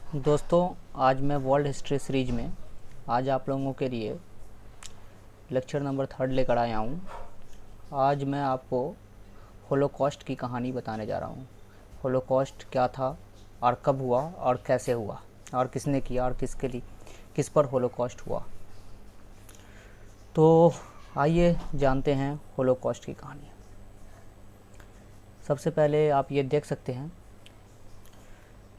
दोस्तों, आज मैं वर्ल्ड हिस्ट्री सीरीज में आज आप लोगों के लिए लेक्चर नंबर 3 लेकर आया हूँ। आज मैं आपको होलोकॉस्ट की कहानी बताने जा रहा हूँ। होलोकॉस्ट क्या था और कब हुआ और कैसे हुआ और किसने किया और किसके लिए किस पर होलोकॉस्ट हुआ। तो आइए जानते हैं होलोकॉस्ट की कहानी। सबसे पहले आप ये देख सकते हैं,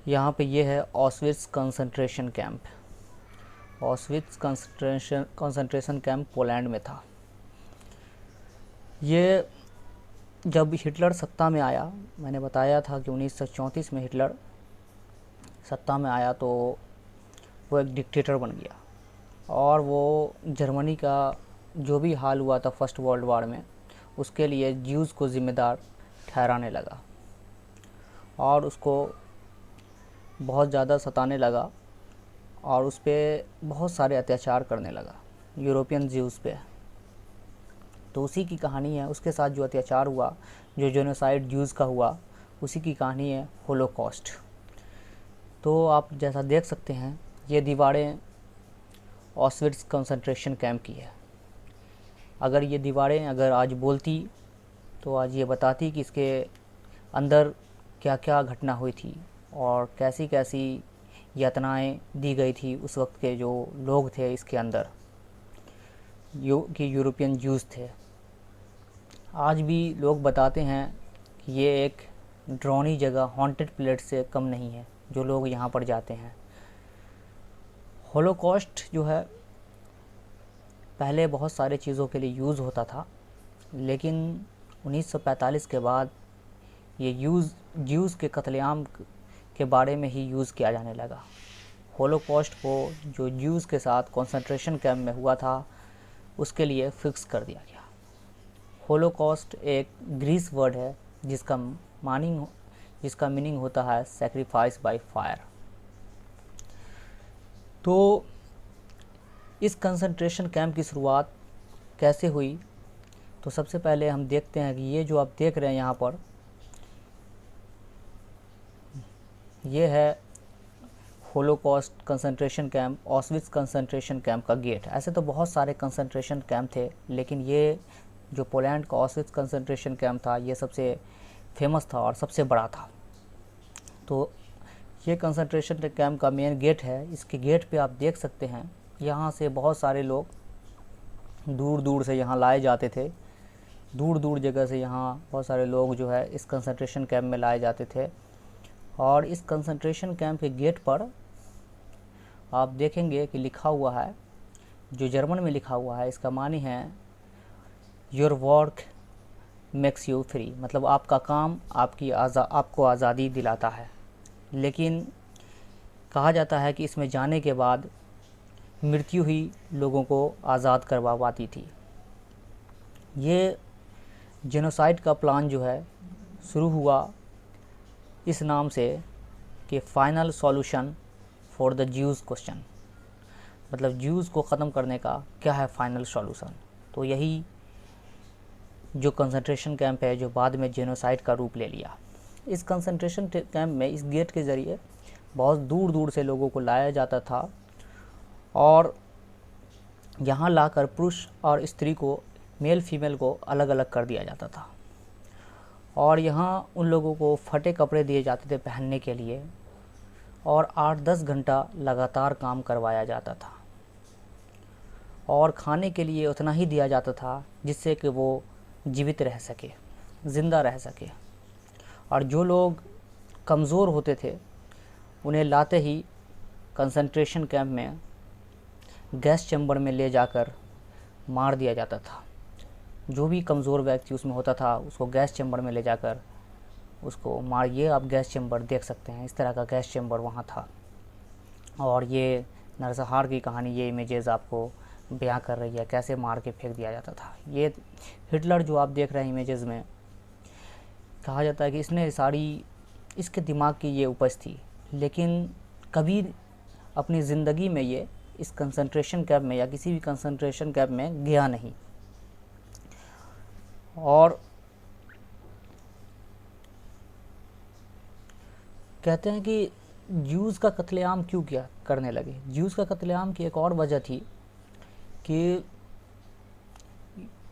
यहाँ पे ये है Auschwitz concentration camp. Auschwitz concentration camp Poland में था। ये जब हिटलर सत्ता में आया, मैंने बताया था कि 1934 में हिटलर सत्ता में आया तो वो एक डिक्टेटर बन गया और वो जर्मनी का जो भी हाल हुआ था फर्स्ट वर्ल्ड वार में, उसके लिए ज्यूज़ को ज़िम्मेदार ठहराने लगा और उसको बहुत ज़्यादा सताने लगा और उस पर बहुत सारे अत्याचार करने लगा यूरोपियन ज्यूज़ पे। तो उसी की कहानी है, उसके साथ जो अत्याचार हुआ, जो जेनोसाइड ज्यूज़ का हुआ, उसी की कहानी है होलोकॉस्ट। तो आप जैसा देख सकते हैं, ये दीवारें ऑस्विट्स कंसंट्रेशन कैंप की है। अगर ये दीवारें अगर आज बोलती तो आज ये बताती कि इसके अंदर क्या क्या घटना हुई थी और कैसी कैसी यातनाएं दी गई थी उस वक्त के जो लोग थे इसके अंदर, कि यूरोपियन ज्यूज़ थे। आज भी लोग बताते हैं कि ये एक डरावनी जगह, हॉन्टेड प्लेस से कम नहीं है जो लोग यहाँ पर जाते हैं। होलोकॉस्ट जो है पहले बहुत सारे चीज़ों के लिए यूज़ होता था, लेकिन 1945 के बाद ये ज्यूज़ के कत्लेआम के बारे में ही यूज़ किया जाने लगा। होलोकॉस्ट को जो ज्यूज़ के साथ कंसंट्रेशन कैंप में हुआ था उसके लिए फिक्स कर दिया गया। होलोकॉस्ट एक ग्रीस वर्ड है जिसका मीनिंग होता है सैक्रिफाइस बाय फायर। तो इस कंसंट्रेशन कैंप की शुरुआत कैसे हुई, तो सबसे पहले हम देखते हैं कि ये जो आप देख रहे हैं यहाँ पर, ये है Holocaust concentration camp, Auschwitz concentration camp का गेट। ऐसे तो बहुत सारे कंसंट्रेशन कैंप थे, लेकिन ये जो पोलैंड का ऑस्विट्स कंसंट्रेशन कैंप था ये सबसे फेमस था और सबसे बड़ा था। तो ये कंसंट्रेशन कैंप का मेन गेट है। इसके गेट पे आप देख सकते हैं, यहाँ से बहुत सारे लोग दूर दूर से यहाँ लाए जाते थे। दूर दूर जगह से यहाँ बहुत सारे लोग जो है इस कंसंट्रेशन कैंप में लाए जाते थे। और इस कंसंट्रेशन कैंप के गेट पर आप देखेंगे कि लिखा हुआ है, जो जर्मन में लिखा हुआ है, इसका मानी है your work makes you free, मतलब आपका काम आपको आज़ादी दिलाता है। लेकिन कहा जाता है कि इसमें जाने के बाद मृत्यु ही लोगों को आज़ाद करवा पाती थी। ये जेनोसाइड का प्लान जो है शुरू हुआ इस नाम से कि final solution for the Jews question, मतलब ज्यूज़ को ख़त्म करने का क्या है फाइनल सॉल्यूशन। तो यही जो कंसंट्रेशन कैंप है जो बाद में जेनोसाइड का रूप ले लिया। इस कंसंट्रेशन कैंप में इस गेट के ज़रिए बहुत दूर दूर से लोगों को लाया जाता था और यहाँ लाकर पुरुष और स्त्री को, मेल फीमेल को अलग अलग कर दिया जाता था और यहाँ उन लोगों को फटे कपड़े दिए जाते थे पहनने के लिए और 8-10 घंटा लगातार काम करवाया जाता था और खाने के लिए उतना ही दिया जाता था जिससे कि वो जीवित रह सके, ज़िंदा रह सके। और जो लोग कमज़ोर होते थे उन्हें लाते ही कंसंट्रेशन कैंप में गैस चैम्बर में ले जाकर मार दिया जाता था। जो भी कमज़ोर व्यक्ति उसमें होता था उसको गैस चैम्बर में ले जाकर उसको मार, ये आप गैस चैम्बर देख सकते हैं, इस तरह का गैस चैम्बर वहाँ था। और ये नरसंहार की कहानी, ये इमेजेस आपको बयां कर रही है कैसे मार के फेंक दिया जाता था। ये हिटलर जो आप देख रहे हैं इमेजेस में, कहा जाता है कि इसके दिमाग की ये उपज थी, लेकिन कभी अपनी ज़िंदगी में ये इस कंसंट्रेशन कैंप में या किसी भी कंसंट्रेशन कैंप में गया नहीं। और कहते हैं कि ज्यूज़ का कत्लेआम क्यों किया करने लगे? ज्यूज़ का कत्लेआम की एक और वजह थी कि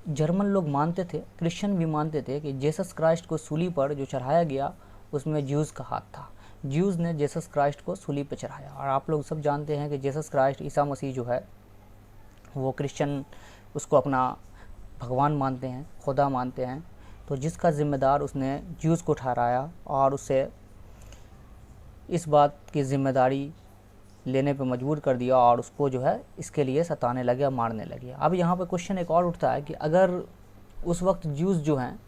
जर्मन लोग मानते थे, क्रिश्चियन भी मानते थे कि जीसस क्राइस्ट को सूली पर जो चढ़ाया गया उसमें ज्यूज़ का हाथ था। ज्यूज़ ने जीसस क्राइस्ट को सूली पर चढ़ाया। और आप लोग सब जानते हैं कि जीसस क्राइस्ट, ईसा मसीह जो है वो क्रिश्चियन उसको अपना भगवान मानते हैं, खुदा मानते हैं। तो जिसका ज़िम्मेदार उसने ज्यूज़ को ठहराया और उसे इस बात की ज़िम्मेदारी लेने पे मजबूर कर दिया और उसको जो है इसके लिए सताने लगे, मारने लगे। अब यहाँ पे क्वेश्चन एक और उठता है कि अगर उस वक्त ज्यूज़ जो हैं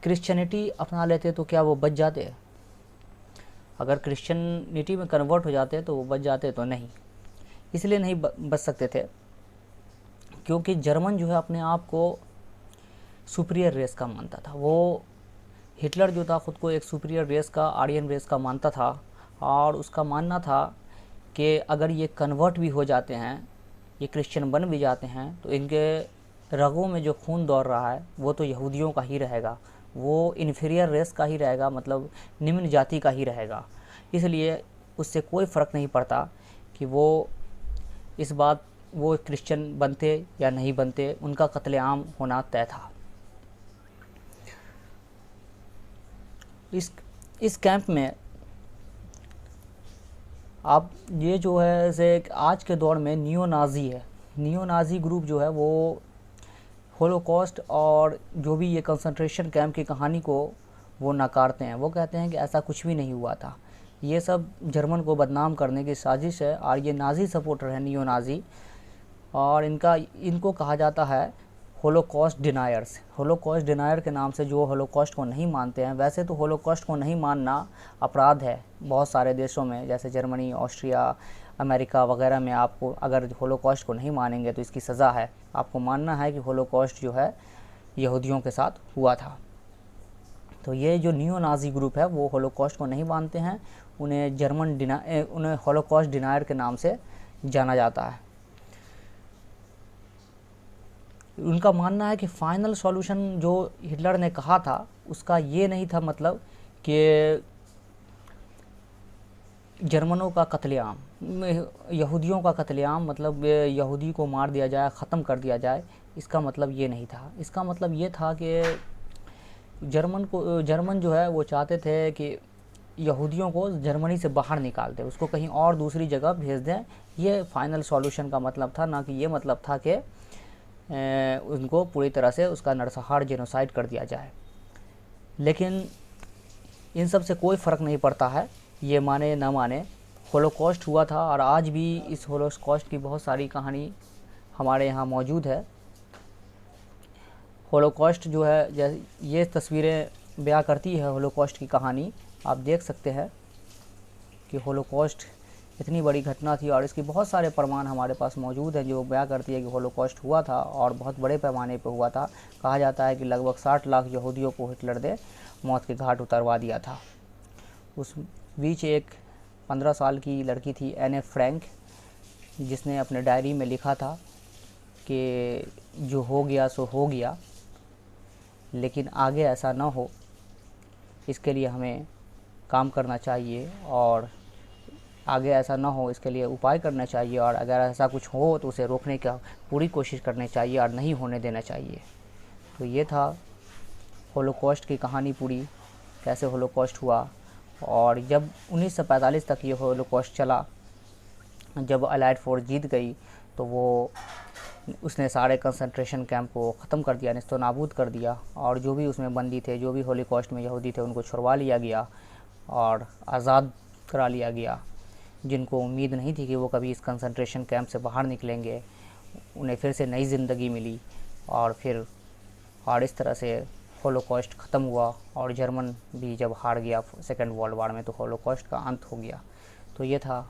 क्रिश्चियनिटी अपना लेते तो क्या वो बच जाते? अगर क्रिश्चियनिटी में कन्वर्ट हो जाते तो वो बच जाते? तो नहीं, इसलिए नहीं बच सकते थे क्योंकि जर्मन जो है अपने आप को सुपीरियर रेस का मानता था। वो हिटलर जो था ख़ुद को एक सुपीरियर रेस का, आर्यन रेस का मानता था और उसका मानना था कि अगर ये कन्वर्ट भी हो जाते हैं, ये क्रिश्चियन बन भी जाते हैं, तो इनके रगों में जो खून दौड़ रहा है वो तो यहूदियों का ही रहेगा, वो इन्फीरियर रेस का ही रहेगा, मतलब निम्न जाति का ही रहेगा। इसलिए उससे कोई फ़र्क नहीं पड़ता कि वो क्रिश्चियन बनते या नहीं बनते, उनका कत्लेआम होना तय था। इस कैंप में आप ये जो है से आज के दौर में नियो नाज़ी ग्रुप जो है वो होलोकॉस्ट और जो भी ये कंसंट्रेशन कैंप की कहानी को वो नकारते हैं। वो कहते हैं कि ऐसा कुछ भी नहीं हुआ था, ये सब जर्मन को बदनाम करने की साजिश है और ये नाज़ी सपोर्टर है, नियो नाज़ी। और इनको कहा जाता है होलोकॉस्ट डिनायर्स। होलोकॉस्ट डिनायर के नाम से जो होलोकॉस्ट को नहीं मानते हैं। वैसे तो होलोकॉस्ट को नहीं मानना अपराध है बहुत सारे देशों में, जैसे जर्मनी, ऑस्ट्रिया, अमेरिका वगैरह में आपको अगर होलोकॉस्ट को नहीं मानेंगे तो इसकी सज़ा है। आपको मानना है कि होलोकॉस्ट जो है यहूदियों के साथ हुआ था। तो ये जो नियो नाज़ी ग्रुप है वो होलोकॉस्ट को नहीं मानते हैं, उन्हें होलोकॉस्ट डिनायर के नाम से जाना जाता है। उनका मानना है कि फाइनल सॉल्यूशन जो हिटलर ने कहा था उसका ये नहीं था मतलब कि जर्मनों का कत्लेआम, यहूदियों का कत्लेआम, मतलब यहूदी को मार दिया जाए, ख़त्म कर दिया जाए, इसका मतलब ये नहीं था। इसका मतलब ये था कि जर्मन जो है वो चाहते थे कि यहूदियों को जर्मनी से बाहर निकाल दें, उसको कहीं और दूसरी जगह भेज दें। ये फाइनल सॉल्यूशन का मतलब था, ना कि ये मतलब था कि उनको पूरी तरह से उसका नरसंहार, जेनोसाइड कर दिया जाए। लेकिन इन सब से कोई फ़र्क नहीं पड़ता है, ये माने ना माने, होलोकॉस्ट हुआ था और आज भी इस होलोकॉस्ट की बहुत सारी कहानी हमारे यहाँ मौजूद है। होलोकॉस्ट जो है, ये तस्वीरें बयां करती है होलोकॉस्ट की कहानी। आप देख सकते हैं कि होलोकॉस्ट इतनी बड़ी घटना थी और इसके बहुत सारे प्रमाण हमारे पास मौजूद हैं जो बयां करती है कि होलोकॉस्ट हुआ था और बहुत बड़े पैमाने पर हुआ था। कहा जाता है कि लगभग 60 लाख यहूदियों को हिटलर ने मौत के घाट उतरवा दिया था। उस बीच एक 15 साल की लड़की थी, एने फ्रैंक, जिसने अपने डायरी में लिखा था कि जो हो गया सो हो गया, लेकिन आगे ऐसा ना हो इसके लिए हमें काम करना चाहिए और आगे ऐसा ना हो इसके लिए उपाय करना चाहिए, और अगर ऐसा कुछ हो तो उसे रोकने का पूरी कोशिश करनी चाहिए और नहीं होने देना चाहिए। तो ये था होलोकॉस्ट की कहानी पूरी, कैसे होलोकॉस्ट हुआ। और जब 1945 तक ये होलोकॉस्ट चला, जब अलाइड फोर्स जीत गई तो उसने सारे कंसंट्रेशन कैंप को ख़त्म कर दिया, नेस्तनाबूद कर दिया, और जो भी उसमें बंदी थे, जो भी होलोकॉस्ट में यहूदी थे, उनको छुड़वा लिया गया और आज़ाद करा लिया गया। जिनको उम्मीद नहीं थी कि वो कभी इस कंसंट्रेशन कैंप से बाहर निकलेंगे, उन्हें फिर से नई ज़िंदगी मिली और इस तरह से होलोकॉस्ट ख़त्म हुआ। और जर्मन भी जब हार गया सेकेंड वर्ल्ड वार में तो होलोकॉस्ट का अंत हो गया। तो ये था